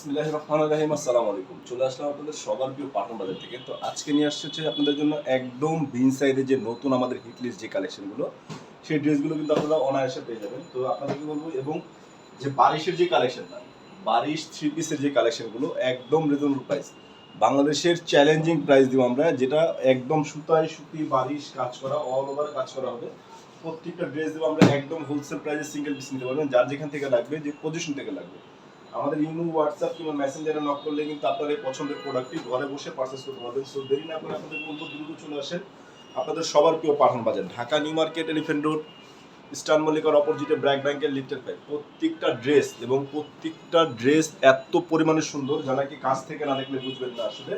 বিসমিল্লাহির রহমানির রহিম। আসসালামু আলাইকুম। চলে আসলাম আপনাদের সবার প্রিয় পাঠান বাজার থেকে। তো আজকে নিয়ে আসছে হচ্ছে আপনাদের জন্য একদম বিন সাইজের যে নতুন আমাদের হিট লিস্ট যে কালেকশনগুলো, সেই ড্রেসগুলো কিন্তু আপনারা অনায়াসে পেয়ে যাবেন। তো আপনাদেরকে বলবো, এবং যে বারিশের যে কালেকশনটা, বারিশ থ্রি পিসের যে কালেকশনগুলো একদম রিজনেবল প্রাইস, বাংলাদেশের চ্যালেঞ্জিং প্রাইস দিব আমরা, যেটা একদম সুতায় সুতি বারিশ কাজ করা, অল ওভার কাজ করা হবে। প্রত্যেকটা ড্রেস দেবো আমরা একদম হোলসেল প্রাইসে, সিঙ্গেল পিস নিতে পারবেন, যার যেখান থেকে লাগবে, যে পজিশন থেকে লাগবে। আমাদের ইমো, হোয়াটসঅ্যাপ কিংবা মেসেঞ্জারে নক করলে কিন্তু আপনার এই পছন্দের প্রোডাক্টটি ঘরে বসে পারচেস করতে পারবেন। সো দেরি না করে আপনাদের বলবো, দ্রুত চলে আসেন আপনাদের সবার প্রিয় Pathan Bazar, Dhaka New Market, Elephant Road, Eastern মল্লিকার অপোজিটে ব্র্যাক ব্যাংকের লিফটের পাই। প্রত্যেকটা ড্রেস এবং প্রত্যেকটা ড্রেস এত পরিমাণে সুন্দর, যা নাকি কাছ থেকে না দেখলে বুঝবেন না আসলে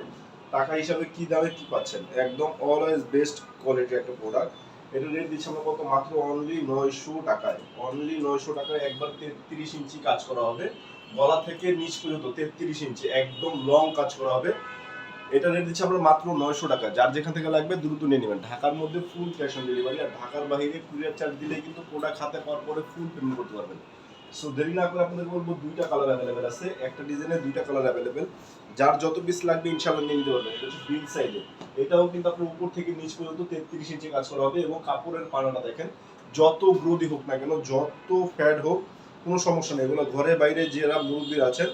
টাকা হিসাবে কি দামে কি পাচ্ছেন। একদম অলওয়েজ বেস্ট কোয়ালিটির একটা প্রোডাক্ট। এটা রেট দিচ্ছি আমরা কত, মাত্র অনলি 900 টাকায়। অনলি 900 টাকায় একবার 33 ইঞ্চি কাজ করা হবে, গলা থেকে নিচ পর্যন্ত 33 ইঞ্চি একদম লং কাজ করা হবে। এটা রেট দিচ্ছি আমরা মাত্র 900 টাকা। যার যেখান থেকে লাগবে দ্রুত নিয়ে নেবেন। ঢাকার মধ্যে ফুল ক্যাশ অন ডেলিভারি, আর ঢাকার বাইরে কুরিয়ার চার্জ দিলে কিন্তু প্রোডাক্ট হাতে পাওয়ার পরে ফুল পেমেন্ট করতে পারবেন। সো দেরি না করে আপনাদের বলবো, দুইটা কালার অ্যাভেলেবেল আছে, একটা ডিজাইনের দুইটা কালার অ্যাভেলেবেল। যার যত পিস লাগবে ইনশাআল্লাহ নিয়ে নিতে পারবেন। এটা হচ্ছে বিগ সাইজে, এটাও কিন্তু আপনার উপর থেকে নিচ পর্যন্ত 33 ইঞ্চি কাজ করা হবে, এবং কাপড়ের পানাটা দেখেন, যত গ্রোদি হোক না কেন, যত ফ্যাট হোক, কোনো সমস্যা নেই। এগুলো ঘরে বাইরে যারা মুরব্বী আছেন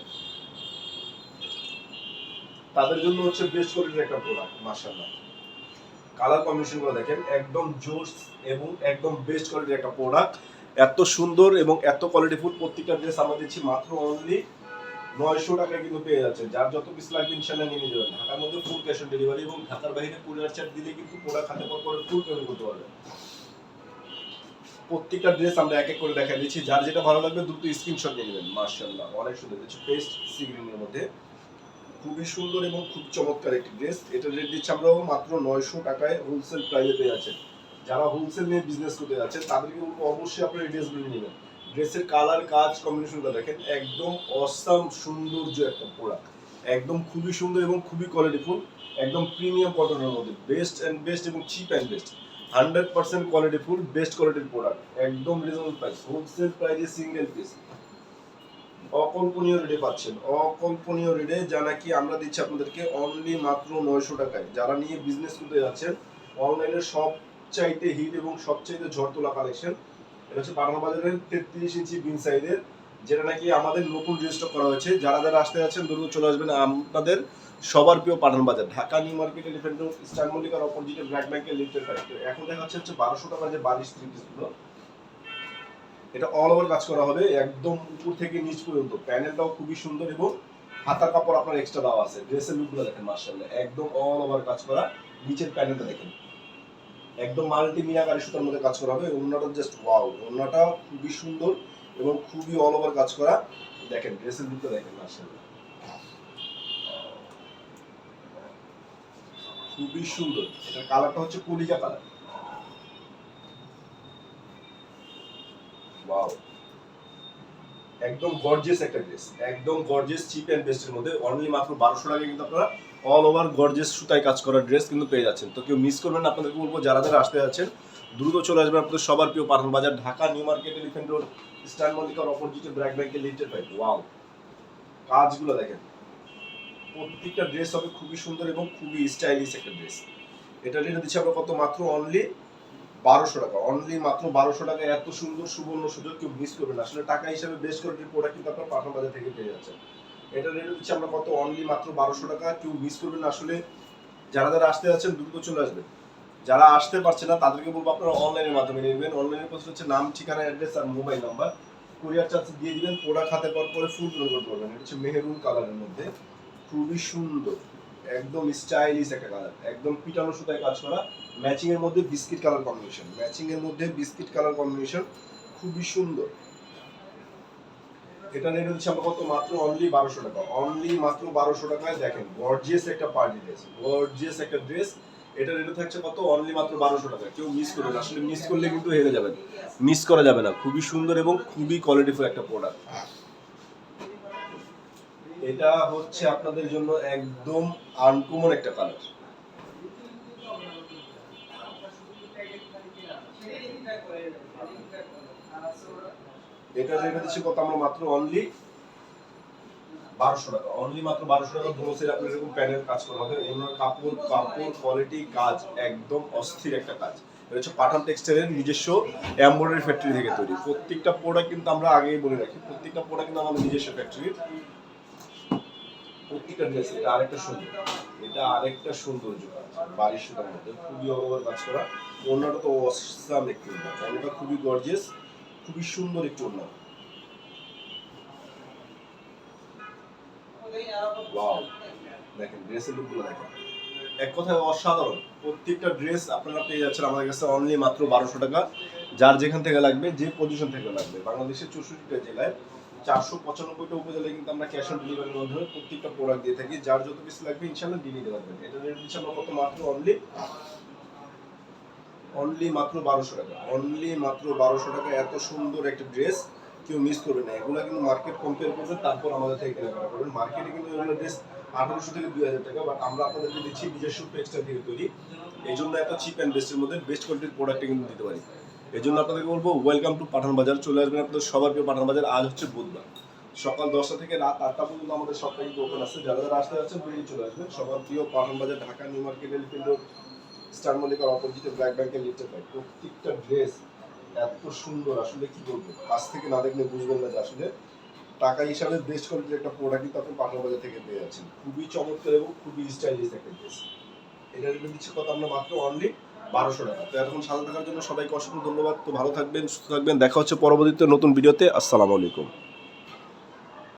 তাদের জন্য হচ্ছে বেস্ট কোয়ালিটির একটা প্রোডাক্ট। মাশাআল্লাহ, কালার কম্বিনেশনগুলো দেখেন, একদম জোস এবং একদম বেস্ট কোয়ালিটির একটা প্রোডাক্ট। এত সুন্দর এবং এত কোয়ালিটিফুল প্রত্যেকটা ড্রেস আমরা দিচ্ছি মাত্র অনলি 900 টাকায় কিন্তু পেয়ে যাচ্ছে। যার যত পিস লাগবে ইনশাআল্লাহ নিয়ে নিতে পারবেন। ঢাকার মধ্যে ফুল ক্যাশ অন ডেলিভারি, এবং ঢাকার বাইরে কুরিয়ার চার্জ দিলে কিন্তু প্রোডাক্ট হাতে পাওয়ার পরে ফুল পেমেন্ট করতে পারবেন। প্রত্যেকটা ড্রেস আমরা এক এক করে দেখা দিচ্ছি, যার যেটা ভালো লাগবে দ্রুত স্ক্রিনশট নিয়ে নেবেন। মাশাআল্লাহ, অনেক সুন্দর, হচ্ছে পেস্ট সি গ্রিনের মধ্যে খুবই সুন্দর এবং খুব চমৎকার একটি ড্রেস। এটা রেট দিচ্ছি আমরা মাত্র 900 টাকায় হোলসেল প্রাইসে পেয়ে যাচ্ছেন। যারা হোলসেল নিয়ে বিজনেস করতে যাচ্ছেন তাদেরকে অবশ্যই আপনার এই ড্রেসগুলো নেবেন। ড্রেসের কালার, কাজ, কম্বিনেশনটা দেখেন, একদম অসাম সৌন্দর্য একটা প্রোডাক্ট, একদম খুবই সুন্দর এবং খুবই কোয়ালিটিফুল, একদম প্রিমিয়াম কটনের মধ্যে বেস্ট অ্যান্ড বেস্ট এবং chip and best, 100% qualityful best কোয়ালিটির প্রোডাক্ট, একদম রিজনেবল প্রাইস, হোলসেল প্রাইসে সিঙ্গেল পিস অকল্পনীয় রেটে পাচ্ছেন। অকল্পনীয় রেটে, যা নাকি আমরা দিচ্ছি আপনাদেরকে অনলি মাত্র 900 টাকায়। যারা নিয়ে বিজনেস করতে যাচ্ছেন, অনলাইনে সবচাইতে হিট এবং সবচাইতে ঝড় তোলা কালেকশন, এটা হচ্ছে পাঠান বাজারের 33 ইঞ্চি বিন সাইজের, যেটা নাকি আমাদের নতুন রেজিস্টার করা হয়েছে। যারা যারা আসতে যাচ্ছেন দ্রুত চলে আসবেন আপনাদের সবার প্রিয় Pathan Bazar, Dhaka New Market, Elephant Road, Eastern মল্লিকার অপোজিটে ব্র্যাক ব্যাংকের লিফটের পাশে। তো এখন দেখা যাচ্ছে 1200 টাকার যে 22 থ্রি পিসগুলো, এটা অল ওভার কাজ করা হবে, একদম উপর থেকে নিচ পর্যন্ত। প্যানেলটাও খুবই সুন্দর, এবং হাতার কাপড় আপনার এক্সট্রা দেওয়া আছে। ড্রেসের লুকগুলো দেখেন, মাশাআল্লাহ, একদম অল ওভার কাজ করা। নিচের প্যানেলটা দেখেন, একদম মাল্টি মিনাকারি সুতার মধ্যে কাজ করা হবে। ওড়নাটা জাস্ট ওয়াও, ওড়নাটা খুবই সুন্দর এবং খুবই অল ওভার কাজ করা। দেখেন ড্রেসের লুকটা দেখেন, মাশাআল্লাহ, খুবই সুন্দর। এটার কালারটা হচ্ছে কলিজা কালার, ওয়াও, একদম গর্জিয়াস একটা ড্রেস, একদম গর্জিয়াস চিপ এন্ড বেস্টের মধ্যে। অনলি মাত্র 1200 টাকায় কিন্তু আপনারা অল ওভার গর্জিয়াস সুতায় কাজ করা ড্রেস কিন্তু পেয়ে যাচ্ছেন। তো কেউ মিস করবেন না। আপনাদেরকে বলবো, যারা যারা আসতে যাচ্ছেন দ্রুত চলে আসবেন আপনাদের সবার প্রিয় Pathan Bazar, Dhaka New Market, Elephant Road, Eastern মল্লিকার অপোজিটে ব্র্যাক ব্যাংকের লিফটের পাই। ওয়াও, কাজগুলো দেখেন, প্রত্যেকটা ড্রেস হবে খুবই সুন্দর এবং খুবই স্টাইলিশ একটা ড্রেস। এটা রেট দিচ্ছি আমরা কত, মাত্র অনলি 1200 টাকা। অনলি মাত্র 1200 টাকা। এত সুন্দর সুবর্ণ সুযোগ কেউ মিস করবেন না। আসলে টাকা হিসাবে বেস্ট কোয়ালিটির প্রোডাক্ট কিন্তু আপনার পাঠান বাজার থেকে পেয়ে যাচ্ছেন। এটা রেট দিচ্ছি আমরা কত, অনলি মাত্র 1200 টাকা। কেউ মিস করবেন না। আসলে যারা যারা আসতে যাচ্ছেন দ্রুত চলে আসবেন। যারা আসতে পারছে না তাদেরকে বলবো আপনারা অনলাইনের মাধ্যমে নেবেন। অনলাইনের প্রসেস হচ্ছে নাম, ঠিকানা, অ্যাড্রেস আর মোবাইল নাম্বার, কুরিয়ার চার্জ দিয়ে দিবেন। প্রোডাক্ট হাতে পাওয়ার পরে ফুল পেমেন্ট করতে পারবেন। এটা হচ্ছে মেহেরুন কালারের মধ্যে, খুবই সুন্দর, একদম স্টাইলিশ একটা কালার, একদম পিটানো সুতায় কাজ করা, ম্যাচিং এর মধ্যে বিস্কিট কালার কম্বিনেশন, ম্যাচিং এর মধ্যে বিস্কিট কালার কম্বিনেশন, খুবই সুন্দর। এটা রেট হচ্ছে আমরা কত, মাত্র অনলি 1200 টাকা। অনলি মাত্র 1200 টাকায় দেখেন গর্জিয়াস একটা পার্টি ড্রেস, গর্জিয়াস একটা ড্রেস। এটা রেট থাকছে কত, অনলি মাত্র 1200 টাকা। কেউ মিস করবেন, আসলে মিস করলে কিন্তু হেরে যাবেন, মিস করা যাবে না। খুবই সুন্দর এবং খুবই কোয়ালিটিফুল একটা প্রোডাক্ট। এটা হচ্ছে আপনাদের জন্য একদম আনকমন একটা কালার। এটা রেট দিচ্ছি কত, আমরা মাত্র অনলি 1200 টাকা, অনলি মাত্র 1200 টাকা। ব্রোসের আপনার এরকম প্যানেল কাজ করা হবে, ওনার কাপড় কোয়ালিটি কাজ একদম অস্থির একটা কাজ। এটা হচ্ছে পাঠান টেক্সটাইলের নিজস্ব এমব্রয়ডারি ফ্যাক্টরি থেকে তৈরি। প্রত্যেকটা প্রোডাক্ট কিন্তু আমরা আগেই বলে রাখি, প্রত্যেকটা প্রোডাক্ট কিন্তু আমাদের নিজস্ব ফ্যাক্টরির। প্রত্যেকটা ড্রেস এটা আরেকটা সৌন্দর্য কাজ, বাড়ির সুতার মধ্যে খুবই অগোবার কাজ করা। ওড়নাটা তো অসাম একটি ওড়না, ওড়নাটা খুবই গর্জিয়াস, খুবই সুন্দর একটি ওড়না। ওয়াও, দেখেন ড্রেসের লুকগুলো দেখেন, এক কথায় অসাধারণ। প্রত্যেকটা ড্রেস আপনারা পেয়ে যাচ্ছেন আমাদের কাছে অনলি মাত্র 1200 টাকা। যার যেখান থেকে লাগবে, যে পজিশন থেকে লাগবে, বাংলাদেশের 64টা জেলায় 495টা উপজেলায় কিন্তু আমরা ক্যাশ অন ডেলিভারির মাধ্যমে প্রত্যেকটা প্রোডাক্ট দিয়ে থাকি। যার যত কিছু লাগবে ইনশাআল্লাহ দিয়ে দিতে পারবেন। এটা রেট দিচ্ছি আমরা কত, মাত্র অনলি মাত্র 1200 টাকা, অনলি মাত্র 1200 টাকা। এত সুন্দর একটা ড্রেস কেউ মিস করবে না। এগুলো কিন্তু মার্কেট কম্পেয়ার করবেন, তারপর আমাদের থেকে কেনাকাটা করবেন। মার্কেটে কিন্তু এগুলো ড্রেস 1800 থেকে 2000 টাকা, বাট আমরা আপনাদেরকে দিচ্ছি নিজস্ব টেক্সটাইল থেকে তৈরি। এই জন্য এত চিপ অ্যান্ড বেস্টের মধ্যে বেস্ট কোয়ালিটির প্রোডাক্ট কিন্তু দিতে পারি। এই জন্য আপনাদেরকে বলবো ওয়েলকাম টু পাঠান বাজার। চলে আসবেন আপনাদের সবার প্রিয় পাঠান বাজার। আজ হচ্ছে বুধবার, সকাল 10টা থেকে রাত 8টা পর্যন্ত আমাদের সবটা কিন্তু ওপেন আছে। যারা যারা আসতে যাচ্ছেন বেরিয়ে চলে আসবেন। সবার প্রিয় Pathan Bazar, Dhaka New Market, Elephant Road, Star মল্লিকার অপোজিটে ব্ল্যাক ব্যাংকের লিফটে পাই। প্রত্যেকটা ড্রেস এত সুন্দর, আসলে কি বলবো, কাছ থেকে না দেখলে বুঝবেন না যে আসলে টাকা হিসাবে বেস্ট কোয়ালিটির একটা প্রোডাক্ট কিন্তু আপনি পাঠান বাজার থেকে পেয়ে যাচ্ছেন। খুবই চমৎকার এবং খুবই স্টাইলিশ একটা ড্রেস। এটা রেট দিচ্ছে কত, আমরা মাত্র অনলি 1200 টাকা। তো এতক্ষণ সাথে থাকার জন্য সবাইকে অসংখ্য ধন্যবাদ। তো ভালো থাকবেন, সুস্থ থাকবেন, দেখা হচ্ছে পরবর্তীতে নতুন ভিডিওতে। আসসালামু আলাইকুম।